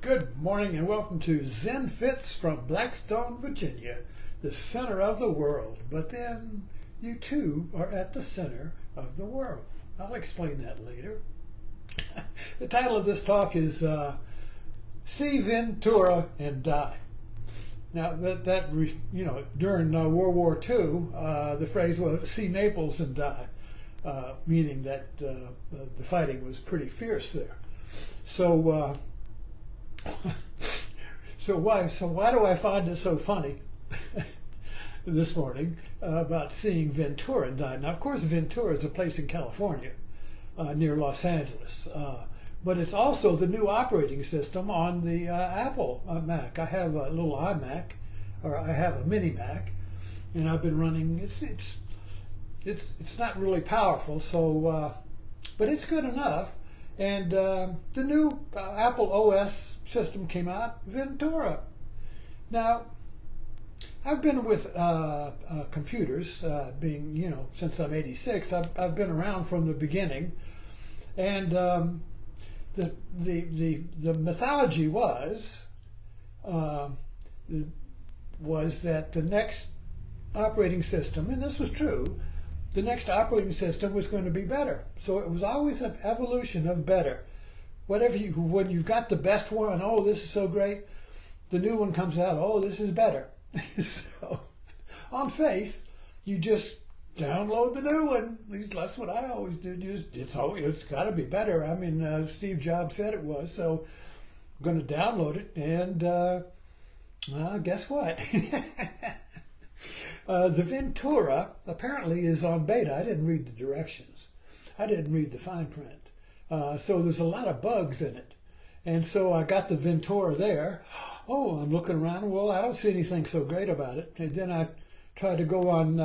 Good morning and welcome to Zen Fits from Blackstone, Virginia, the center of the world. But then you too are at the center of the world. I'll explain that later. The title of this talk is See Ventura and Die. Now during World War II, the phrase was see Naples and die, meaning that the fighting was pretty fierce there. So why do I find it so funny this morning about seeing Ventura and die? Now, of course, Ventura is a place in California near Los Angeles, but it's also the new operating system on the Apple Mac. I have a little iMac, or I have a mini Mac, and I've been running. It's not really powerful, so but it's good enough. And the new Apple OS system came out, Ventura. Now, I've been with computers, since I'm 86. I've been around from the beginning, and the mythology was that the next operating system, and this was true, the next operating system was going to be better. So it was always an evolution of better. When you've got the best one, oh, this is so great, the new one comes out, oh, this is better. So on faith, you just download the new one. At least that's what I always do. It's got to be better. I mean, Steve Jobs said it was, so I'm going to download it, and guess what? The Ventura apparently is on beta. I didn't read the directions. I didn't read the fine print. So there's a lot of bugs in it. And so I got the Ventura there. Oh, I'm looking around. Well, I don't see anything so great about it. And then I tried to go on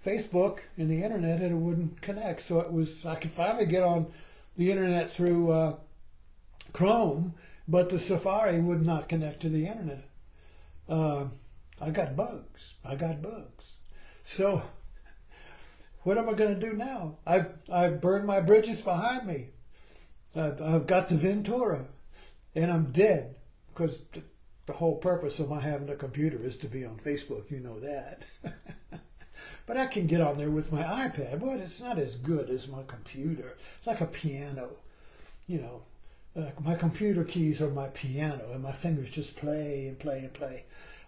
Facebook and the internet, and it wouldn't connect. So I could finally get on the internet through Chrome, but the Safari would not connect to the internet. I got bugs. So what am I going to do now? I've burned my bridges behind me. I've got the Ventura, and I'm dead, because the whole purpose of my having a computer is to be on Facebook. You know that. But I can get on there with my iPad. But it's not as good as my computer. It's like a piano. My computer keys are my piano, and my fingers just play and play and play.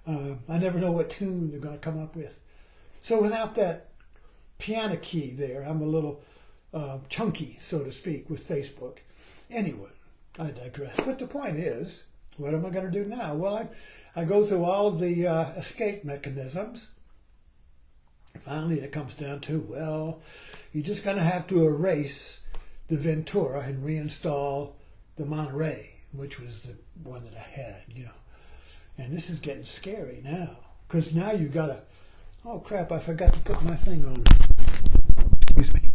I never know what tune they're going to come up with. So without that piano key there, I'm a little chunky, so to speak, with Facebook. Anyway, I digress. But the point is, what am I going to do now? Well, I go through all of the escape mechanisms. Finally, it comes down to, well, you're just going to have to erase the Ventura and reinstall the Monterey, which was the one that I had, And this is getting scary now, because now you gotta, oh crap, I forgot to put my thing on. Excuse me.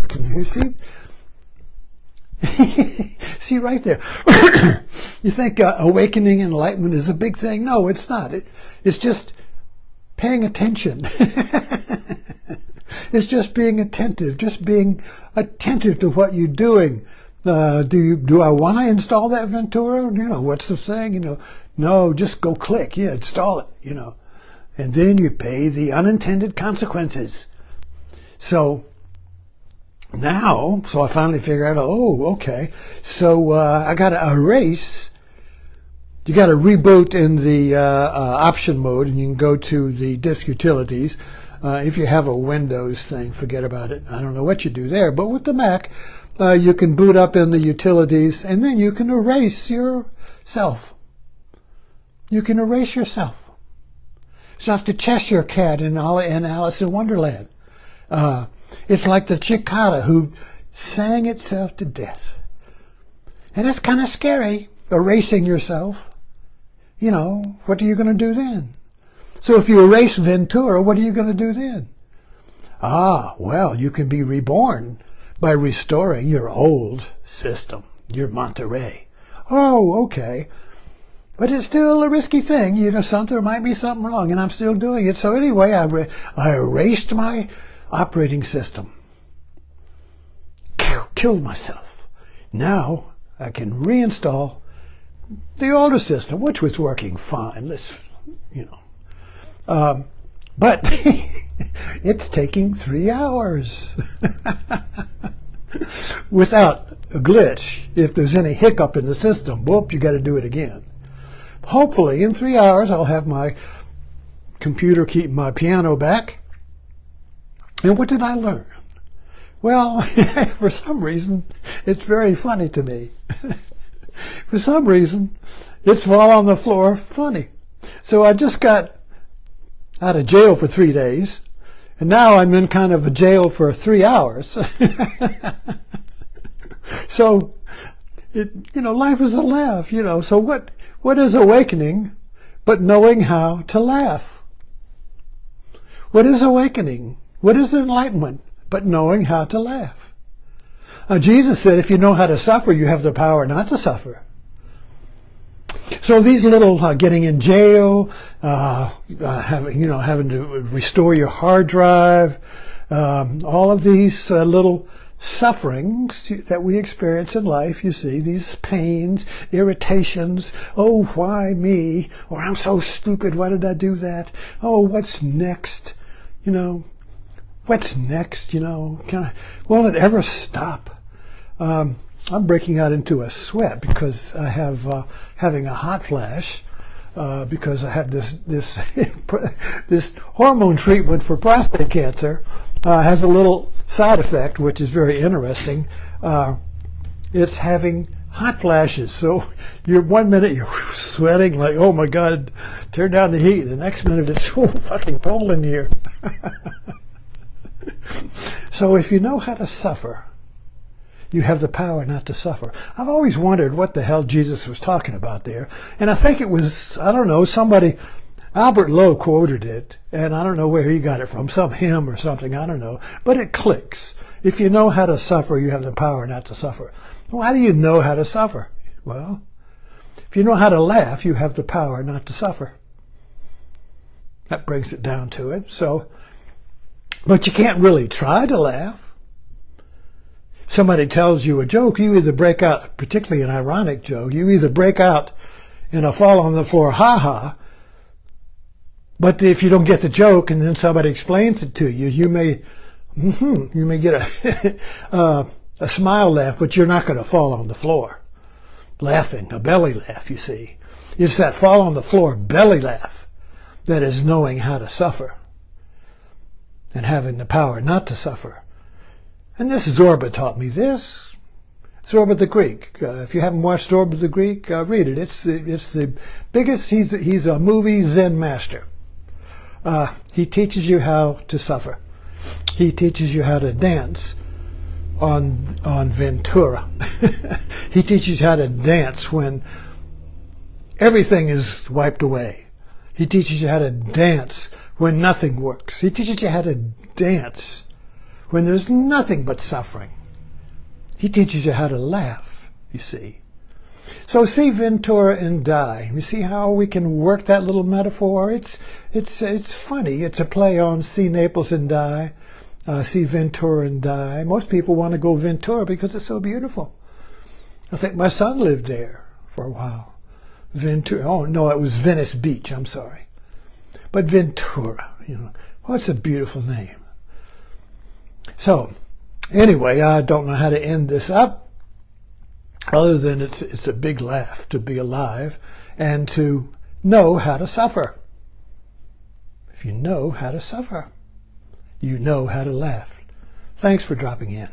Can you see? See right there. You think awakening and enlightenment is a big thing? No, it's not. It's just paying attention. It's just being attentive, to what you're doing. Do I want to install that Ventura? What's the thing? No, just go click. Yeah, install it, And then you pay the unintended consequences. So now, I finally figure out, oh, okay. So I got to erase. You got to reboot in the option mode, and you can go to the disk utilities. If you have a Windows thing, forget about it. I don't know what you do there. But with the Mac, you can boot up in the utilities, and then you can erase yourself. You can erase yourself. It's like the Cheshire Cat in Alice in Wonderland. It's like the cicada who sang itself to death. And it's kind of scary, erasing yourself. What are you going to do then? So if you erase Ventura, what are you going to do then? Well, you can be reborn by restoring your old system, your Monterey. Oh, okay. But it's still a risky thing. There might be something wrong, and I'm still doing it. So anyway, I erased my operating system. killed myself. Now I can reinstall the older system, which was working fine. But it's taking 3 hours without a glitch. If there's any hiccup in the system, whoop, you got to do it again. Hopefully in 3 hours I'll have my computer keep my piano back. And what did I learn? Well, for some reason, it's very funny to me. For some reason, it's fall on the floor funny. So I just got out of jail for 3 days, and now I'm in kind of a jail for 3 hours. So, life is a laugh, So what is awakening but knowing how to laugh? What is awakening? What is enlightenment but knowing how to laugh? Jesus said, if you know how to suffer, you have the power not to suffer. So these little getting in jail, having to restore your hard drive, all of these little sufferings that we experience in life, you see, these pains, irritations, oh, why me? Or I'm so stupid, why did I do that? Oh, what's next? What's next? Will it ever stop? I'm breaking out into a sweat because I have having a hot flash because I have this this hormone treatment for prostate cancer. Has a little side effect which is very interesting. It's having hot flashes. So you're 1 minute you're sweating like, oh my God, turn down the heat. The next minute it's so fucking cold in here. So if you know how to suffer, you have the power not to suffer. I've always wondered what the hell Jesus was talking about there. And I think it was, I don't know, somebody, Albert Lowe quoted it, and I don't know where he got it from, some hymn or something, I don't know. But it clicks. If you know how to suffer, you have the power not to suffer. Well, how do you know how to suffer? Well, if you know how to laugh, you have the power not to suffer. That brings it down to it. So, but you can't really try to laugh. Somebody tells you a joke, you either break out, particularly an ironic joke, you either break out in a fall on the floor ha-ha, but if you don't get the joke and then somebody explains it to you, you may get a smile laugh, but you're not going to fall on the floor laughing, a belly laugh, you see. It's that fall on the floor belly laugh that is knowing how to suffer and having the power not to suffer. And this Zorba taught me this. Zorba the Greek. If you haven't watched Zorba the Greek, read it. It's the biggest. He's a movie Zen master. He teaches you how to suffer. He teaches you how to dance on Ventura. He teaches you how to dance when everything is wiped away. He teaches you how to dance when nothing works. He teaches you how to dance when there's nothing but suffering. He teaches you how to laugh, you see. So see Ventura and die. You see how we can work that little metaphor? It's funny. It's a play on see Naples and die, see Ventura and die. Most people want to go Ventura because it's so beautiful. I think my son lived there for a while. Ventura. Oh, no, it was Venice Beach. I'm sorry. But Ventura, what's a beautiful name. So, anyway, I don't know how to end this up other than it's a big laugh to be alive and to know how to suffer. If you know how to suffer, you know how to laugh. Thanks for dropping in.